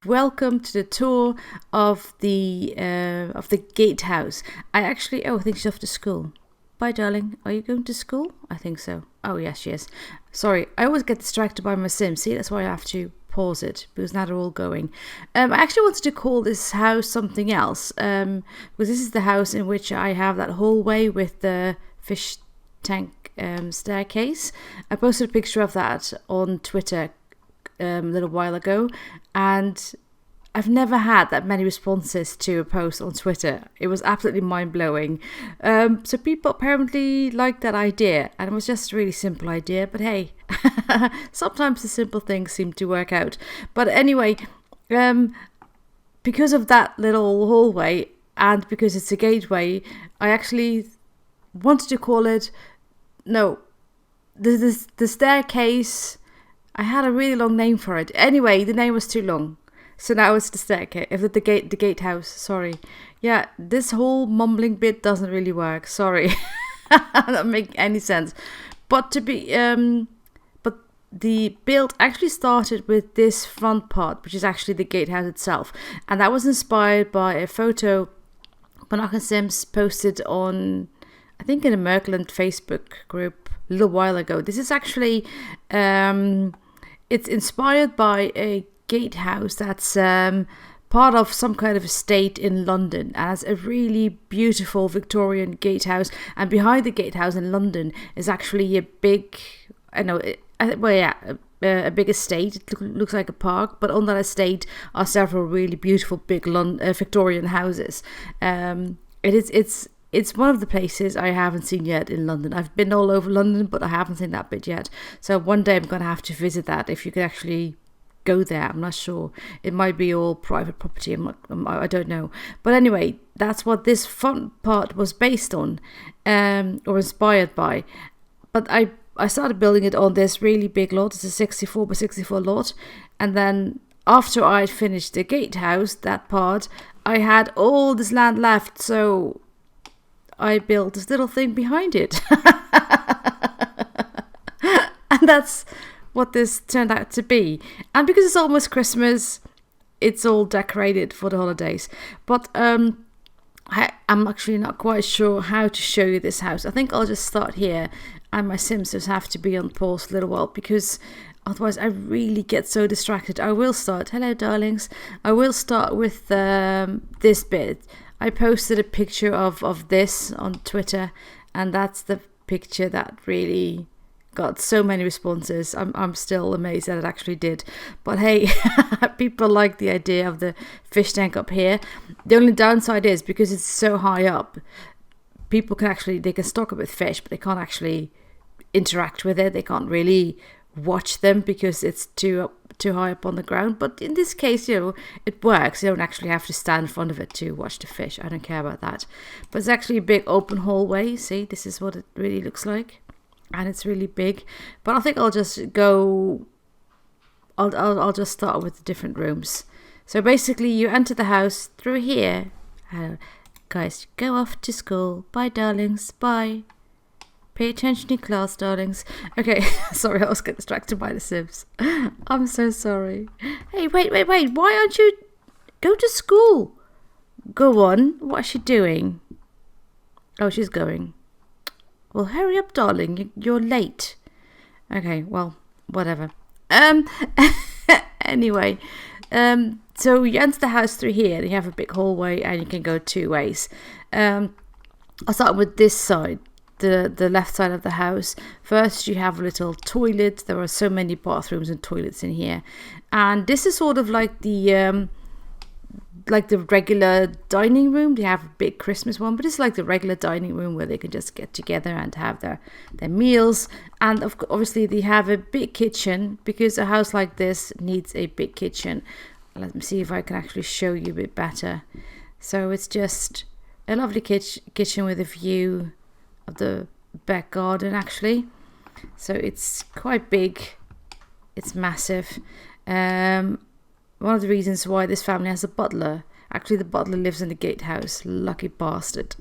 Welcome to the tour of the gatehouse. I think she's off to school. Bye, darling. Are you going to school? I think so. Oh, yes, she is. Sorry, I always get distracted by my Sims. See, that's why I have to pause it, because now they're all going. I actually wanted to call this house something else, because this is the house in which I have that hallway with the fish tank staircase. I posted a picture of that on Twitter a little while ago, and I've never had that many responses to a post on Twitter. It was absolutely mind-blowing. So people apparently liked that idea, and it was just a really simple idea, but hey, sometimes the simple things seem to work out. But anyway, because of that little hallway, and because it's a gateway, I actually wanted to call it, the staircase. I had a really long name for it. Anyway, the name was too long. So now it's the staircase, the gatehouse. Sorry. Yeah, this whole mumbling bit doesn't really work. Sorry. That doesn't make any sense. But but the build actually started with this front part, which is actually the gatehouse itself. And that was inspired by a photo Monaco Sims posted on, I think, in a Merkland Facebook group a little while ago. This is actually, it's inspired by a gatehouse that's part of some kind of estate in London, as a really beautiful Victorian gatehouse. And behind the gatehouse in London is actually a big, a big estate. It looks like a park, but on that estate are several really beautiful big Victorian houses. It's one of the places I haven't seen yet in London. I've been all over London, but I haven't seen that bit yet. So one day I'm going to have to visit that. If you could actually go there, I'm not sure. It might be all private property. I don't know. But anyway, that's what this front part was based on, or inspired by. But I started building it on this really big lot. It's a 64 by 64 lot. And then after I finished the gatehouse, that part, I had all this land left. So I built this little thing behind it. And that's what this turned out to be. And because it's almost Christmas, it's all decorated for the holidays. But I'm actually not quite sure how to show you this house. I think I'll just start here, and my Sims just have to be on pause a little while, because otherwise I really get so distracted. I will start, hello darlings, I will start with this bit. I posted a picture of this on Twitter, and that's the picture that really got so many responses. I'm still amazed that it actually did. But hey, people like the idea of the fish tank up here. The only downside is, because it's so high up, people can stock it with fish, but they can't actually interact with it. They can't really watch them because it's too high up on the ground. But in this case, it works. You don't actually have to stand in front of it to watch the fish. I don't care about that. But it's actually a big open hallway. See, this is what it really looks like. And it's really big. But I think I'll just go, I'll just start with the different rooms. So basically you enter the house through here. Guys, go off to school. Bye, darlings. Bye. Pay attention in class, darlings. Okay, sorry, I was getting distracted by the Sims. I'm so sorry. Hey, wait. Why aren't you... Go to school. Go on. What is she doing? Oh, she's going. Well, hurry up, darling. You're late. Okay, well, whatever. Anyway, so you enter the house through here. You have a big hallway, and you can go two ways. I'll start with this side. The left side of the house. First, you have a little toilet. There are so many bathrooms and toilets in here, and this is sort of like the regular dining room. They have a big Christmas one, but it's like the regular dining room where they can just get together and have their meals. And obviously they have a big kitchen, because a house like this needs a big kitchen. Let me see if I can actually show you a bit better. So it's just a lovely kitchen with a view of the back garden, actually. So it's quite big. It's massive. One of the reasons why this family has a butler. Actually, the butler lives in the gatehouse. Lucky bastard.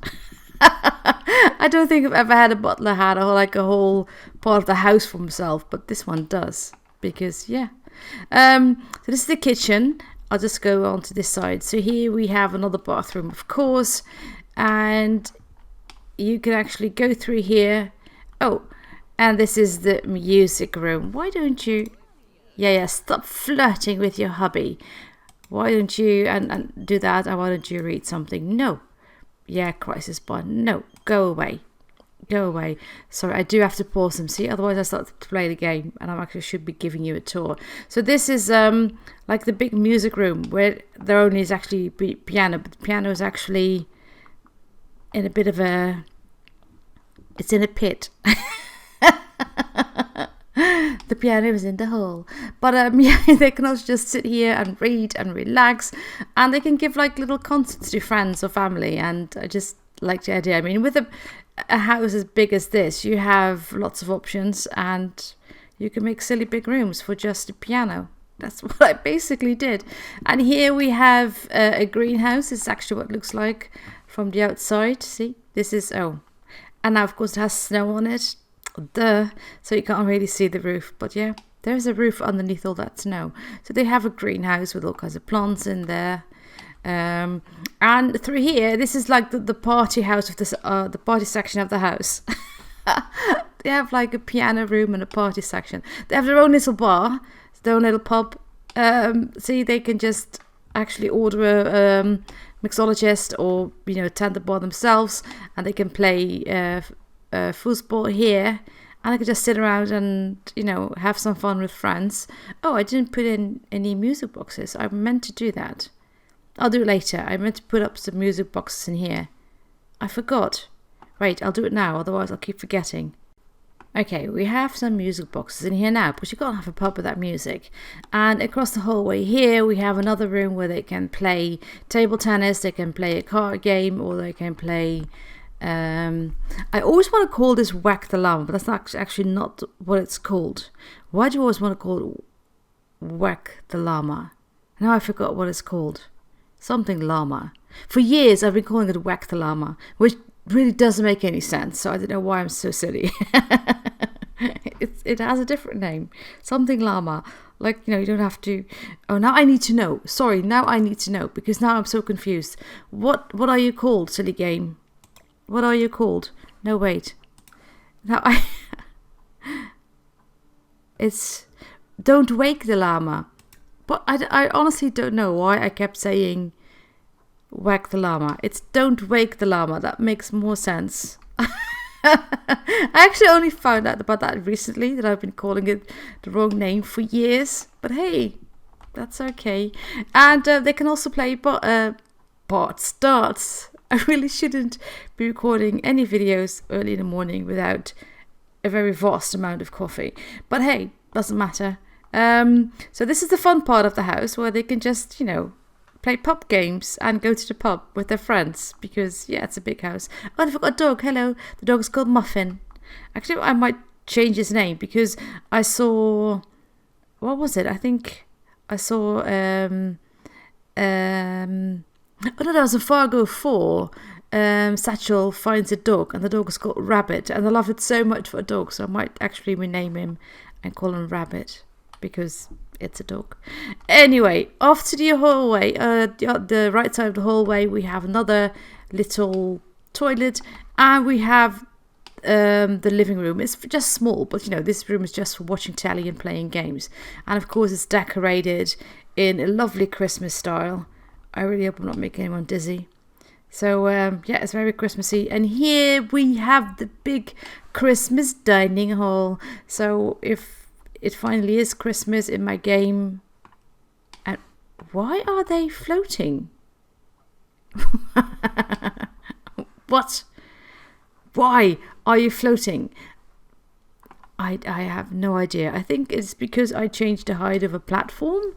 I don't think I've ever had a butler had a whole part of the house for himself, but this one does, because yeah. So this is the kitchen. I'll just go on to this side. So here we have another bathroom, of course, and you can actually go through here. Oh, and this is the music room. Why don't you... Yeah, stop flirting with your hubby. Why don't you and do that, and why don't you read something? No. Yeah, crisis button. No, go away. Go away. Sorry, I do have to pause them. See, otherwise I start to play the game, and I actually should be giving you a tour. So this is like the big music room where there only is actually piano, but the piano is actually in a bit of a... It's in a pit. The piano is in the hole. But yeah, they can also just sit here and read and relax, and they can give like little concerts to friends or family. And I just like the idea. I mean, with a house as big as this, you have lots of options, and you can make silly big rooms for just a piano. That's what I basically did. And here we have a greenhouse. This is actually what it looks like from the outside. See, this is... Oh, and now of course it has snow on it. Duh. So you can't really see the roof, but yeah, there's a roof underneath all that snow. So they have a greenhouse with all kinds of plants in there. And through here, this is like the party house of this, the party section of the house. They have like a piano room and a party section. They have their own little bar, their own little pub. See, they can just actually order a mixologist, or attend the bar themselves, and they can play foosball here, and I could just sit around and have some fun with friends. Oh, I didn't put in any music boxes. I meant to do that. I'll do it later. I meant to put up some music boxes in here. I forgot. Wait, I'll do it now, otherwise I'll keep forgetting. Okay, we have some music boxes in here now, because you can't have a pub without music. And across the hallway here, we have another room where they can play table tennis, they can play a card game, or they can play... I always want to call this Whack the Llama, but that's actually not what it's called. Why do you always want to call it Whack the Llama? Now I forgot what it's called. Something llama. For years I've been calling it Whack the Llama, which really doesn't make any sense, so I don't know why I'm so silly. It has a different name. Something llama. Like, you don't have to... Oh, now I need to know. Sorry, now I need to know, because now I'm so confused. What are you called, silly game? What are you called? No, wait. Now it's Don't Wake the Llama. But I honestly don't know why I kept saying Whack the Llama. It's Don't Wake the Llama. That makes more sense. I actually only found out about that recently, that I've been calling it the wrong name for years. But hey, that's okay. And they can also play darts. I really shouldn't be recording any videos early in the morning without a very vast amount of coffee. But hey, doesn't matter. So this is the fun part of the house, where they can just, play pub games and go to the pub with their friends, because, yeah, it's a big house. Oh, I forgot a dog. Hello. The dog is called Muffin. Actually, I might change his name, because I saw... What was it? I think I saw... Oh no, that was a Fargo 4. Satchel finds a dog, and the dog is called Rabbit, and I love it so much for a dog, so I might actually rename him and call him Rabbit, because it's a dog. Anyway, off to the hallway. The right side of the hallway, we have another little toilet, and we have the living room. It's just small, but this room is just for watching telly and playing games, and of course it's decorated in a lovely Christmas style. I really hope I'm not making anyone dizzy. So, yeah, it's very Christmassy. And here we have the big Christmas dining hall. So, if it finally is Christmas in my game... And why are they floating? What? Why are you floating? I have no idea. I think it's because I changed the height of a platform.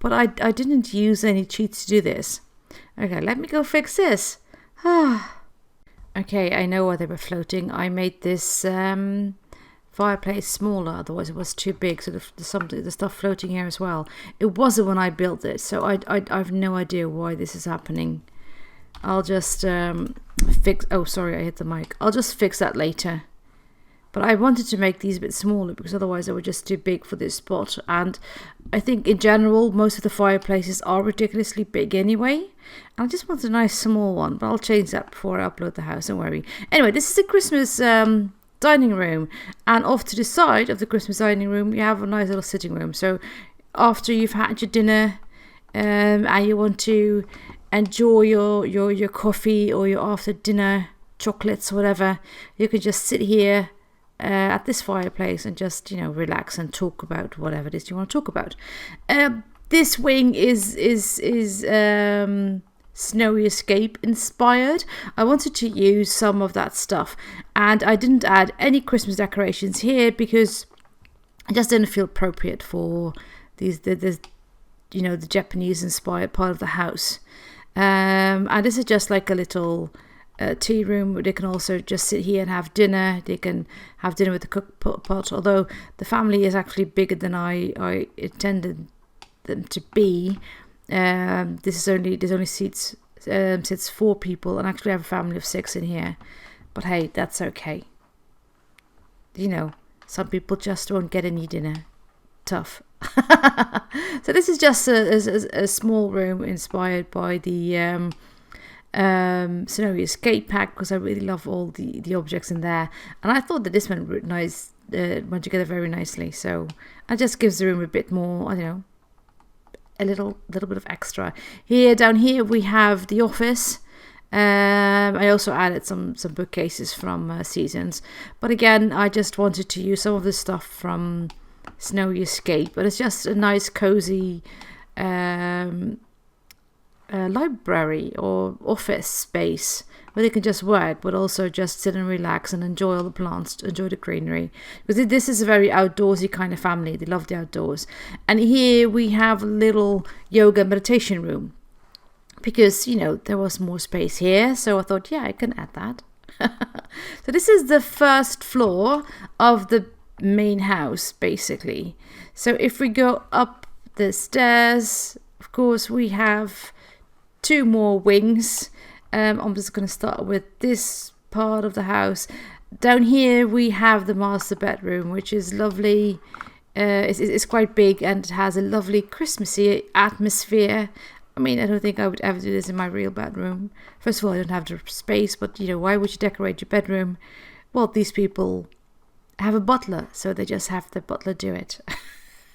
But I didn't use any cheats to do this. Okay, let me go fix this. Okay, I know why they were floating. I made this fireplace smaller, otherwise it was too big. So the stuff floating here as well. It wasn't when I built it, so I have no idea why this is happening. I'll just fix... Oh, sorry, I hit the mic. I'll just fix that later. But I wanted to make these a bit smaller because otherwise they were just too big for this spot. And I think in general, most of the fireplaces are ridiculously big anyway. And I just want a nice small one, but I'll change that before I upload the house, don't worry. Anyway, this is the Christmas dining room. And off to the side of the Christmas dining room, you have a nice little sitting room. So after you've had your dinner and you want to enjoy your coffee or your after dinner chocolates, whatever, you can just sit here at this fireplace and just, relax and talk about whatever it is you want to talk about. This wing is Snowy Escape inspired. I wanted to use some of that stuff, and I didn't add any Christmas decorations here because it just didn't feel appropriate for the Japanese inspired part of the house. And this is just like a little tea room where they can also just sit here and have dinner. They can have dinner with the cook pot, although the family is actually bigger than I intended them to be. There's only sits 4 people, and actually I have a family of 6 in here. But hey, that's okay. Some people just won't get any dinner. Tough. So this is just a small room inspired by the Snowy Escape pack, because I really love all the objects in there, and I thought that this went together very nicely. So it just gives the room a bit more, a little bit of extra. Down here we have the office. I also added some bookcases from Seasons, but again I just wanted to use some of the stuff from Snowy Escape, but it's just a nice cozy library or office space where they can just work, but also just sit and relax and enjoy all the plants, enjoy the greenery. Because this is a very outdoorsy kind of family. They love the outdoors. And here we have a little yoga meditation room because, there was more space here. So I thought, yeah, I can add that. So this is the first floor of the main house, basically. So if we go up the stairs, of course, we have 2 more wings. I'm just going to start with this part of the house. Down here we have the master bedroom, which is lovely. It's quite big and it has a lovely Christmassy atmosphere. I mean, I don't think I would ever do this in my real bedroom. First of all, I don't have the space, but why would you decorate your bedroom? Well, these people have a butler, so they just have the butler do it.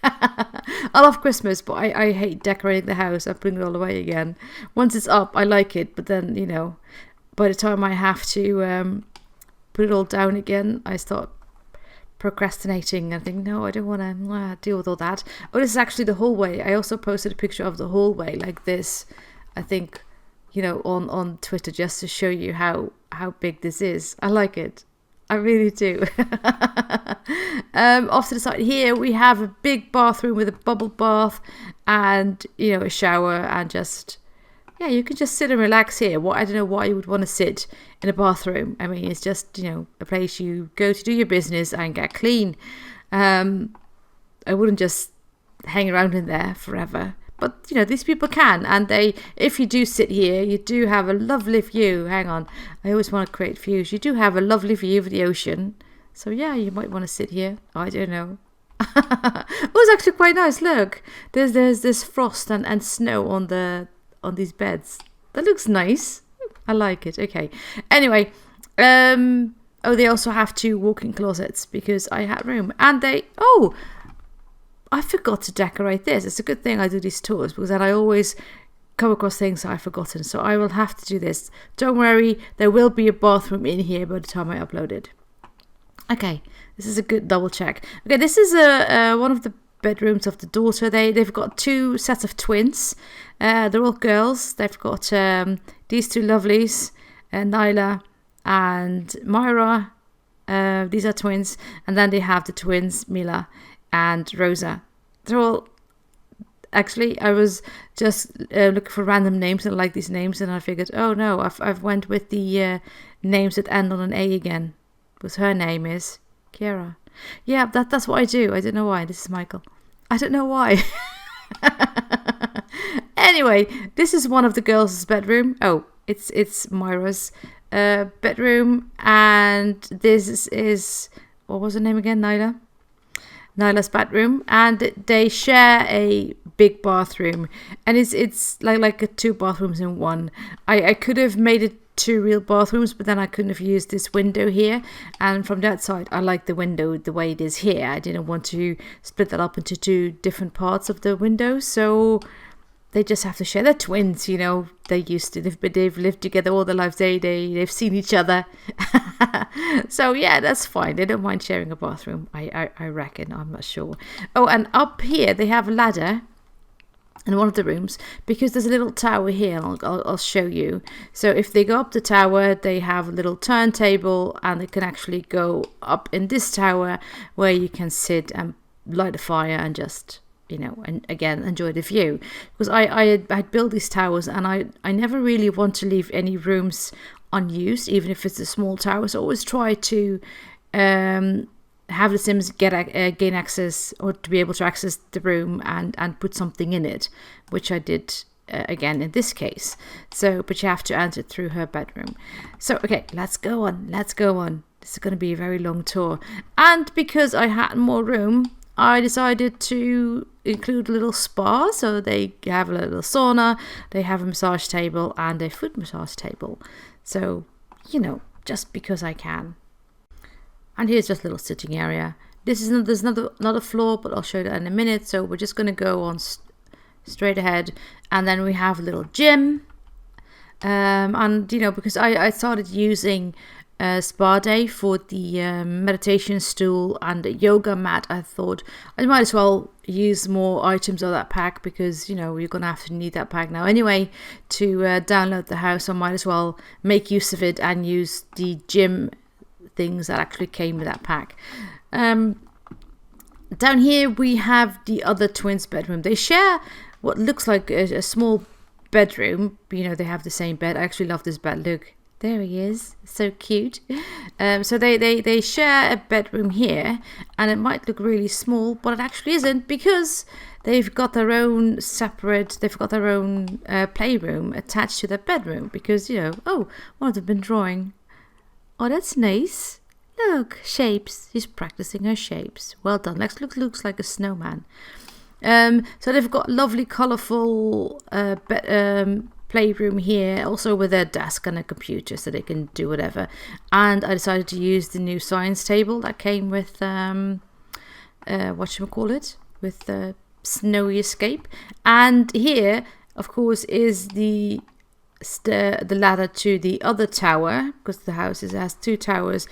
I love Christmas, but I hate decorating the house and putting it all away again. Once it's up, I like it, but then, by the time I have to put it all down again, I start procrastinating and think, no, I don't want to deal with all that. Oh, this is actually the hallway. I also posted a picture of the hallway like this, I think, on Twitter, just to show you how big this is. I like it. I really do. Off to the side here, we have a big bathroom with a bubble bath and, a shower, and just, you can just sit and relax here. I don't know why you would want to sit in a bathroom. I mean, it's just, a place you go to do your business and get clean. I wouldn't just hang around in there forever. But, these people can. And if you do sit here, you do have a lovely view. Hang on. I always want to create views. You do have a lovely view of the ocean. So, yeah, you might want to sit here. I don't know. It was actually quite nice. Look, there's this frost and snow on these beds. That looks nice. I like it. Okay. Anyway, they also have 2 walk-in closets because I had room. And I forgot to decorate this. It's a good thing I do these tours because then I always come across things that I've forgotten. So I will have to do this. Don't worry, there will be a bathroom in here by the time I upload it. Okay, this is a good double check. Okay, this is one of the bedrooms of the daughter. They've got 2 sets of twins. They're all girls. They've got these 2 lovelies, Nyla and Myra. These are twins. And then they have the twins, Mila and Rosa. They're all, actually, I was just looking for random names and I like these names, and I figured, oh no, I've went with the names that end on an A again, because her name is Kiara. Yeah, that's what I do. I don't know why. This is Michael. I don't know why. Anyway, this is one of the girls' bedroom. Oh, it's Myra's bedroom, and this is what was her name again? Nyla's bedroom, and they share a big bathroom, and it's like two bathrooms in one. I could have made it two real bathrooms, but then I couldn't have used this window here, and from that side I like the window the way it is here. I didn't want to split that up into two different parts of the window, so they just have to share. They're twins, you know. They've lived together all their lives. They've seen each other. So yeah, that's fine. They don't mind sharing a bathroom. I reckon. I'm not sure. Oh, and up here they have a ladder in one of the rooms, because there's a little tower here. I'll show you. So if they go up the tower, they have a little turntable, and they can actually go up in this tower where you can sit and light a fire and just, you know, and again enjoy the view. Because I'd built these towers, and I never really want to leave any rooms unused, even if it's a small tower. So I always try to have the Sims gain access, or to be able to access the room and put something in it, which I did again in this case. So, but you have to enter through her bedroom. So okay, let's go on. This is going to be a very long tour, and because I had more room, I decided to include a little spa. So they have a little sauna, they have a massage table, and a foot massage table. So, you know, just because I can. And here's just a little sitting area. There's another floor, but I'll show you that in a minute. So we're just going to go on straight ahead. And then we have a little gym. And, you know, because I started using Spa Day for the meditation stool and the yoga mat, I thought I might as well use more items of that pack, because, you know, you're going to have to need that pack now anyway to download the house. I might as well make use of it and use the gym things that actually came with that pack. Down here we have the other twins' bedroom. They share what looks like a small bedroom. You know, they have the same bed. I actually love this bed. Look, there he is, so cute. So they share a bedroom here, and it might look really small, but it actually isn't, because they've got their own playroom attached to their bedroom. Because, you know, oh, one of them been drawing. Oh, that's nice. Look, shapes. She's practicing her shapes. Well done. Looks like a snowman. So they've got lovely, colourful playroom here, also with a desk and a computer, so they can do whatever. And I decided to use the new science table that came with whatchamacallit, with the Snowy Escape. And here, of course, is the ladder to the other tower, because the house has two towers.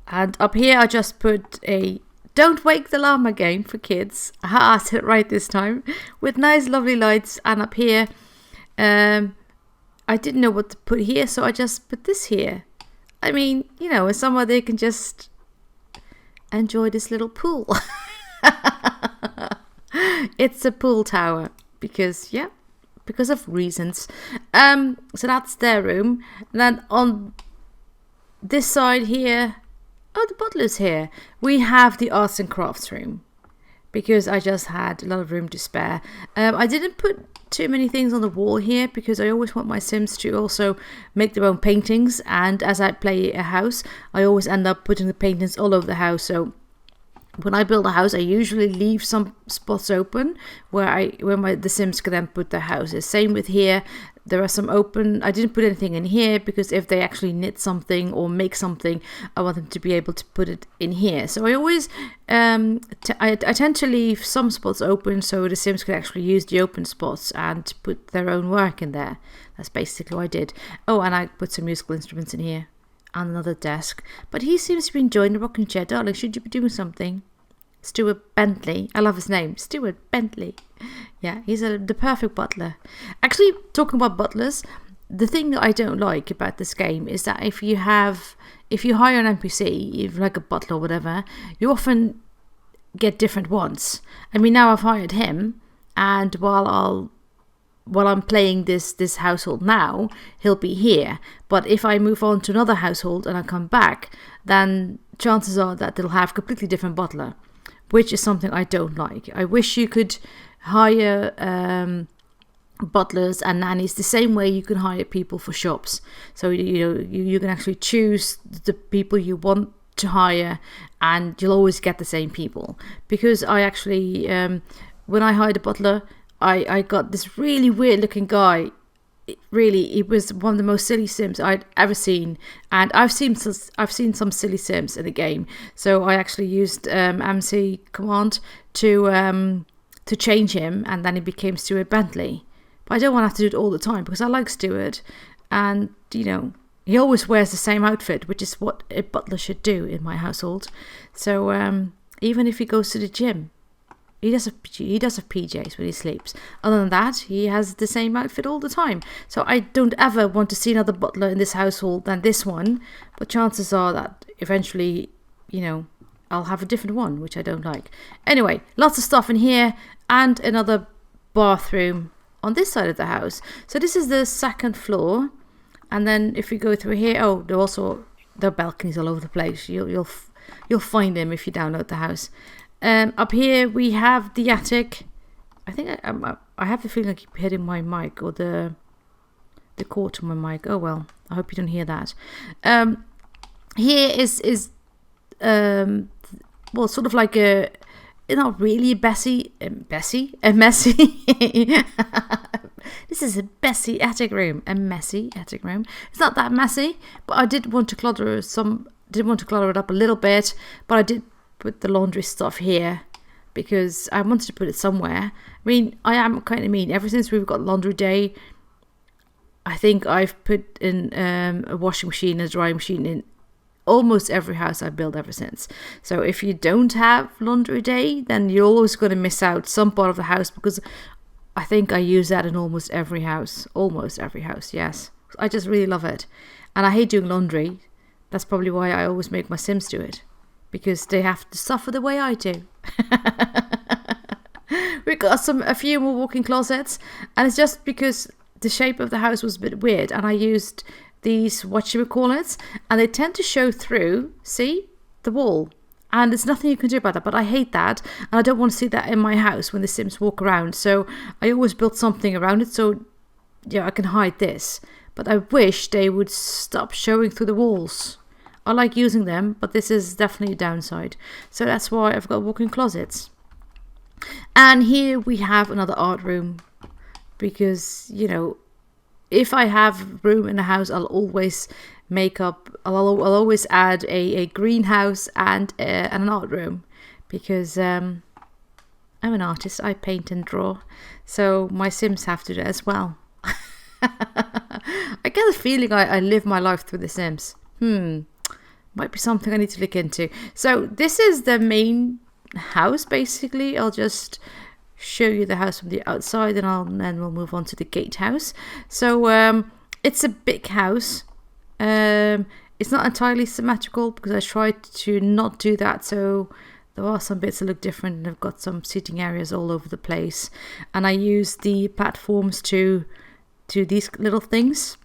And up here I just put a "Don't Wake the Llama" game for kids. I said it right this time, with nice lovely lights. And up here I didn't know what to put here, so I just put this here. I mean, you know, somewhere they can just enjoy this little pool. It's a pool tower, because of reasons. So that's their room. And then on this side here, oh, the butler's here. We have the arts and crafts room, because I just had a lot of room to spare. I didn't put too many things on the wall here, because I always want my Sims to also make their own paintings. And as I play a house, I always end up putting the paintings all over the house. So when I build a house, I usually leave some spots open where the Sims can then put their houses. Same with here. There are some open. I didn't put anything in here, because if they actually knit something or make something, I want them to be able to put it in here. So I always I tend to leave some spots open, so the Sims can actually use the open spots and put their own work in there. That's basically what I did. Oh, and I put some musical instruments in here. And another desk. But he seems to be enjoying the rocking chair. Darling, should you be doing something? Stuart Bentley. I love his name. Stuart Bentley. Yeah, he's the perfect butler. Actually, talking about butlers, the thing that I don't like about this game is that if you hire an NPC, like a butler or whatever, you often get different ones. I mean, now I've hired him, and while I'm playing this household now, he'll be here. But if I move on to another household and I come back, then chances are that they'll have a completely different butler, which is something I don't like. I wish you could hire butlers and nannies the same way you can hire people for shops. So you can actually choose the people you want to hire, and you'll always get the same people. Because I actually, when I hired a butler, I got this really weird looking guy. It was one of the most silly Sims I'd ever seen, and I've seen some silly Sims in the game. So I actually used MC command to change him, and then he became Stuart Bentley. But I don't want to have to do it all the time because I like Stuart, and he always wears the same outfit, which is what a butler should do in my household. So even if he goes to the gym, he does have PJs when he sleeps. Other than that, he has the same outfit all the time. So I don't ever want to see another butler in this household than this one. But chances are that eventually, I'll have a different one, which I don't like. Anyway, lots of stuff in here, and another bathroom on this side of the house. So this is the second floor. And then if we go through here, there are balconies all over the place. You'll find them if you download the house. Up here we have the attic. I think I have the feeling I keep hitting my mic or the cord to my mic. Oh well, I hope you don't hear that. Here is sort of like not really a messy. This is a messy attic room. A messy attic room. It's not that messy, but I did want to clutter it up a little bit, but I did put the laundry stuff here because I wanted to put it somewhere. I mean, I am kind of mean. Ever since we've got laundry day, I think I've put in a washing machine, a drying machine in almost every house I've built ever since. So if you don't have laundry day, then you're always going to miss out some part of the house, because I think I use that in almost every house. Almost every house, yes. I just really love it. And I hate doing laundry. That's probably why I always make my Sims do it, because they have to suffer the way I do. We've got a few more walk-in closets, and it's just because the shape of the house was a bit weird, and I used these, and they tend to show through, see, the wall. And there's nothing you can do about that, but I hate that, and I don't want to see that in my house when the Sims walk around. So I always built something around it so I can hide this. But I wish they would stop showing through the walls. I like using them, but this is definitely a downside. So that's why I've got walk-in closets. And here we have another art room, because, if I have room in the house, I'll always I'll always add a greenhouse and an art room, because I'm an artist. I paint and draw, so my Sims have to do that as well. I get a feeling I live my life through the Sims. Might be something I need to look into. So this is the main house, basically. I'll just show you the house from the outside, and then we'll move on to the gatehouse. So it's a big house. It's not entirely symmetrical, because I tried to not do that, so there are some bits that look different, and I've got some seating areas all over the place. And I used the platforms to these little things.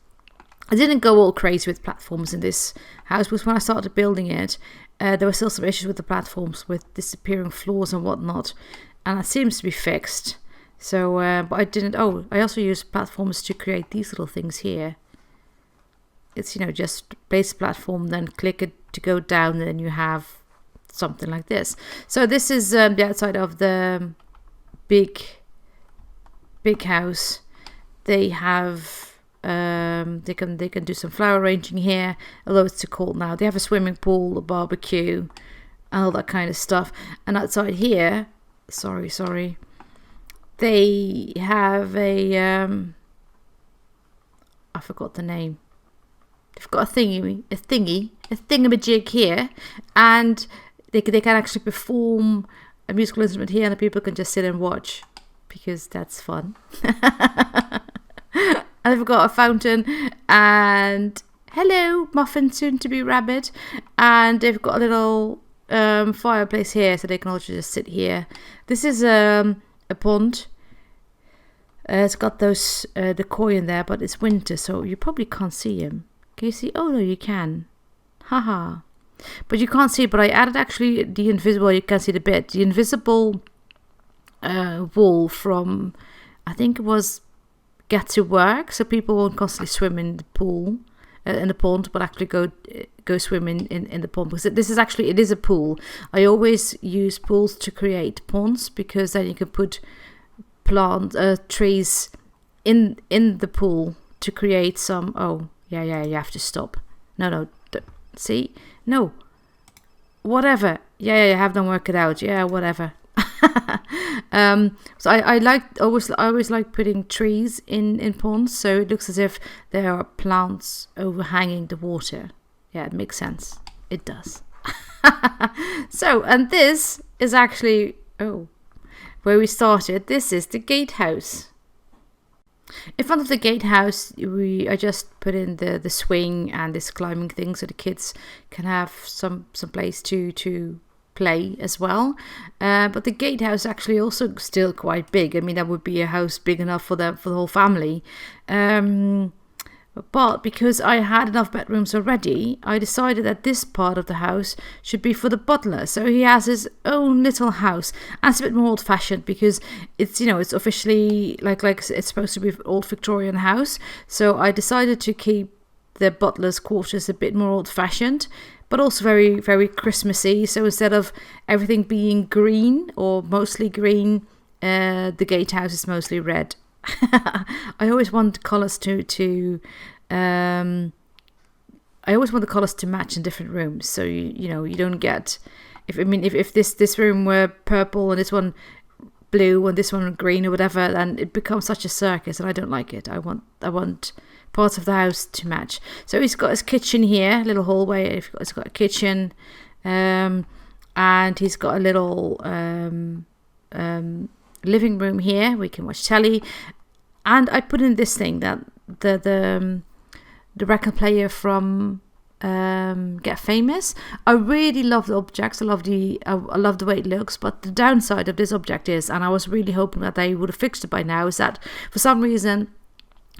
I didn't go all crazy with platforms in this house, because when I started building it, there were still some issues with the platforms, with disappearing floors and whatnot, and that seems to be fixed. So, but I didn't. I also used platforms to create these little things here. It's just base platform, then click it to go down, and then you have something like this. So this is the outside of the big house. They have they can do some flower arranging here, although it's too cold now. They have a swimming pool, a barbecue, and all that kind of stuff. And outside here, sorry, they have a I forgot the name. They've got a thingamajig here, and they can actually perform a musical instrument here, and the people can just sit and watch, because that's fun. And they've got a fountain, and hello, Muffin, soon to be rabbit, and they've got a little fireplace here, so they can also just sit here. This is a pond. It's got those the koi in there, but it's winter, so you probably can't see him. Can you see? Oh no, you can. Haha. But you can't see it, but I added actually the invisible, you can see the bit, the invisible wall from, I think it was Get to Work, so people won't constantly swim in the pool. in the pond, but actually go swim in the pond, because this is actually, it is a pool. I always use pools to create ponds, because then you can put trees in the pool to create some. Oh yeah, you have to stop. No, see, no, whatever. Yeah, you have them work it out. Yeah, whatever. So I always like putting trees in ponds, so it looks as if there are plants overhanging the water. Yeah, it makes sense. It does. So, and this is actually where we started. This is the gatehouse. In front of the gatehouse, I just put in the swing and this climbing thing, so the kids can have some place to play as well. But the gatehouse actually also still quite big. I mean, that would be a house big enough for the whole family. But because I had enough bedrooms already, I decided that this part of the house should be for the butler. So he has his own little house. And it's a bit more old-fashioned, because it's, it's officially like it's supposed to be an old Victorian house. So I decided to keep the butler's quarters a bit more old-fashioned, but also very, very Christmassy. So instead of everything being green, or mostly green, the gatehouse is mostly red. I always want colours to match in different rooms, so you don't get, if this room were purple and this one blue and this one green or whatever, then it becomes such a circus, and I don't like it. I want parts of the house to match. So he's got his kitchen here, little hallway. He's got a kitchen, and he's got a little living room here. We can watch telly, and I put in this thing that the record player from Get Famous. I really love the objects. I love the way it looks, but the downside of this object is, and I was really hoping that they would have fixed it by now, is that for some reason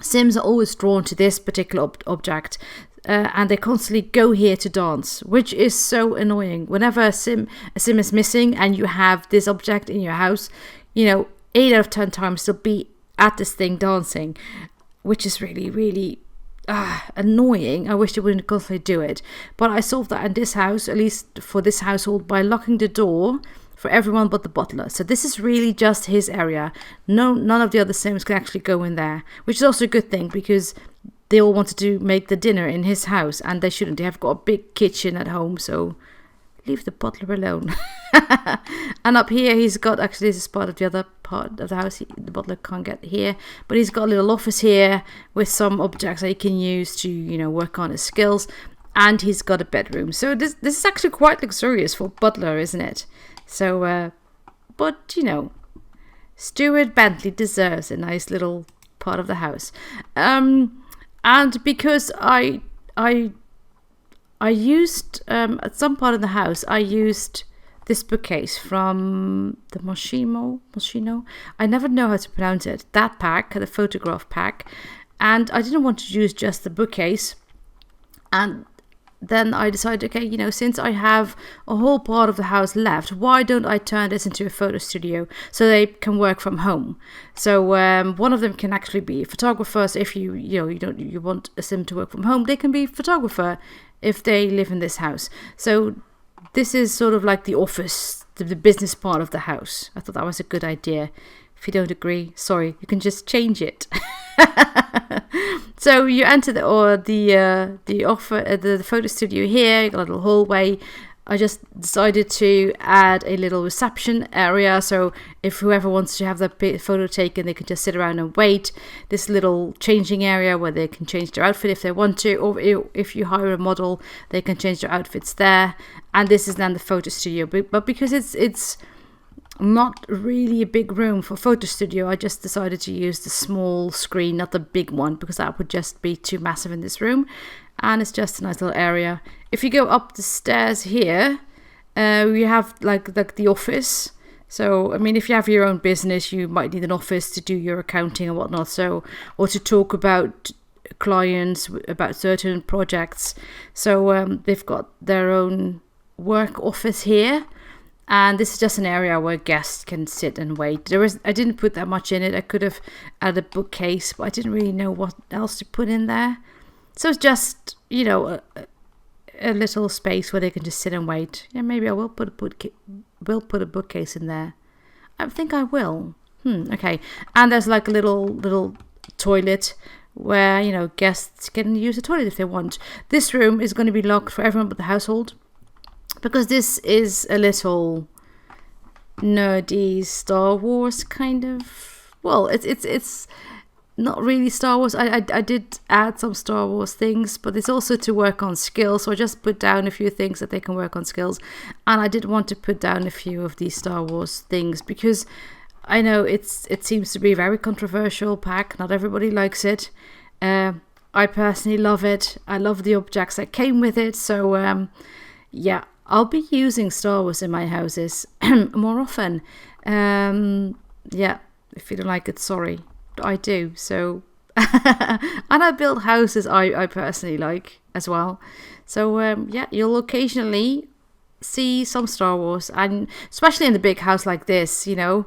Sims are always drawn to this particular object, and they constantly go here to dance, which is so annoying. Whenever a sim is missing and you have this object in your house, 8 out of 10 times they'll be at this thing dancing, which is really, really annoying. I wish they wouldn't constantly do it. But I solved that in this house, at least for this household, by locking the door for everyone but the butler. So this is really just his area. None of the other Sims can actually go in there, which is also a good thing, because they all wanted to make the dinner in his house, and they shouldn't. They have got a big kitchen at home, so leave the butler alone. And up here he's got, actually this is part of the other part of the house, the butler can't get here, but he's got a little office here with some objects that he can use to work on his skills, and he's got a bedroom. So this is actually quite luxurious for a butler, isn't it? So but Stuart Bentley deserves a nice little part of the house, and because I used at some part of the house, I used this bookcase from the Moschino. I never know how to pronounce it. That pack, the photograph pack, and I didn't want to use just the bookcase. And then I decided, okay, since I have a whole part of the house left, why don't I turn this into a photo studio so they can work from home? So one of them can actually be a photographer. So if you want a sim to work from home, they can be a photographer if they live in this house. So this is sort of like the office, the business part of the house. I thought that was a good idea. If you don't agree, sorry, you can just change it. So you enter the photo studio here. You got a little hallway. I just decided to add a little reception area, so if whoever wants to have their photo taken, they can just sit around and wait. This little changing area where they can change their outfit if they want to, or if you hire a model, they can change their outfits there. And this is then the photo studio. But because it's not really a big room for photo studio, I just decided to use the small screen, not the big one, because that would just be too massive in this room. And it's just a nice little area. If you go up the stairs here, we have like the office. So, I mean, if you have your own business, you might need an office to do your accounting and whatnot. So, or to talk about clients, about certain projects. So, they've got their own work office here. And this is just an area where guests can sit and wait. I didn't put that much in it. I could have added a bookcase, but I didn't really know what else to put in there. So it's just, you know, a little space where they can just sit and wait. Yeah, maybe I will put a bookcase in there. I think I will. Okay. And there's like a little toilet where, you know, guests can use the toilet if they want. This room is going to be locked for everyone but the household, because this is a little nerdy Star Wars kind of. Well, it's not really Star Wars. I did add some Star Wars things, but it's also to work on skills. So I just put down a few things that they can work on skills, and I did want to put down a few of these Star Wars things because I know it seems to be a very controversial pack. Not everybody likes it. I personally love it. I love the objects that came with it. So yeah, I'll be using Star Wars in my houses more often. Yeah, if you don't like it, sorry. I do. So and I build houses I personally like as well. So yeah, you'll occasionally see some Star Wars, and especially in the big house like this, you know.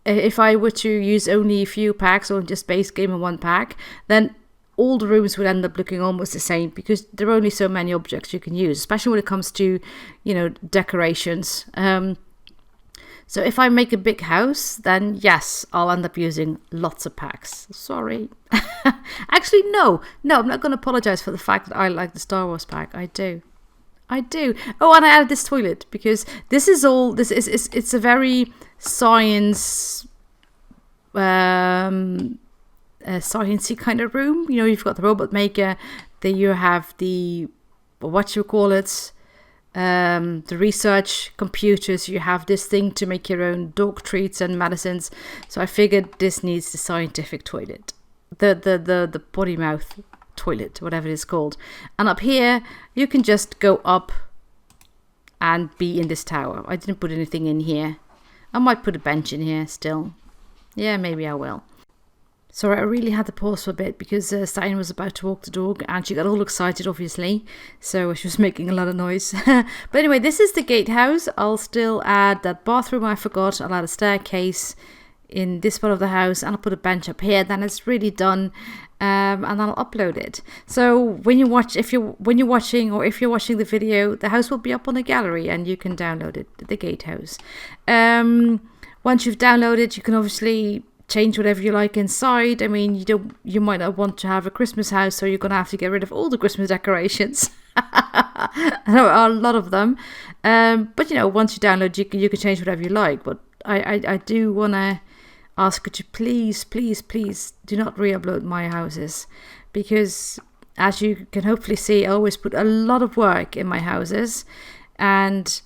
If I were to use only a few packs or just base game in one pack, then all the rooms would end up looking almost the same because there are only so many objects you can use, especially when it comes to, you know, decorations. So if I make a big house, then yes, I'll end up using lots of packs. Sorry. Actually, no, I'm not going to apologize for the fact that I like the Star Wars pack. I do. Oh, and I added this toilet because it's a very science, sciencey kind of room. You know, you've got the robot maker, then you have the, what you call it, the research computers. You have this thing to make your own dog treats and medicines. So I figured this needs the scientific toilet, the potty mouth toilet, whatever it is called. And up here you can just go up and be in this tower. I didn't put anything in here. I might put a bench in here still. Yeah, maybe I will. Sorry, I really had to pause for a bit because Stein was about to walk the dog and she got all excited, obviously. So she was making a lot of noise. But anyway, this is the gatehouse. I'll still add that bathroom I forgot. I'll add a staircase in this part of the house, and I'll put a bench up here. Then it's really done, and I'll upload it. So when you watch, if you're watching the video, the house will be up on the gallery, and you can download it, the gatehouse. Once you've downloaded, you can obviously change whatever you like inside. I mean, you might not want to have a Christmas house, so you're gonna have to get rid of all the Christmas decorations. There are a lot of them, but you know, once you download, you can change whatever you like. But I do wanna ask you to please do not re-upload my houses, because as you can hopefully see, I always put a lot of work in my houses, and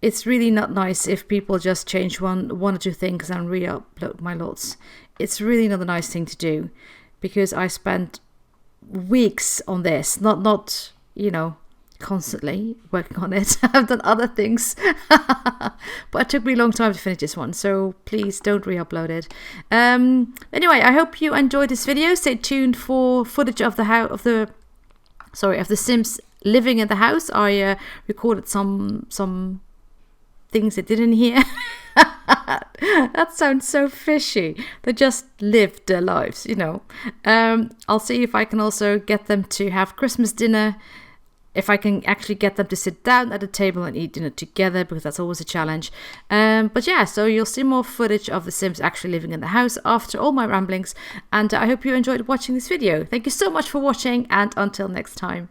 it's really not nice if people just change one or two things and re-upload my lots. It's really not a nice thing to do, because I spent weeks on this, not you know, constantly working on it. I've done other things, but it took me a long time to finish this one, so please don't re-upload it. Anyway, I hope you enjoyed this video. Stay tuned for footage of the Sims living in the house. I recorded some things they didn't hear. That sounds so fishy. They just lived their lives, you know. I'll see if I can also get them to have Christmas dinner, if I can actually get them to sit down at a table and eat dinner together, because that's always a challenge. But yeah, so you'll see more footage of the Sims actually living in the house after all my ramblings, and I hope you enjoyed watching this video. Thank you so much for watching, and until next time.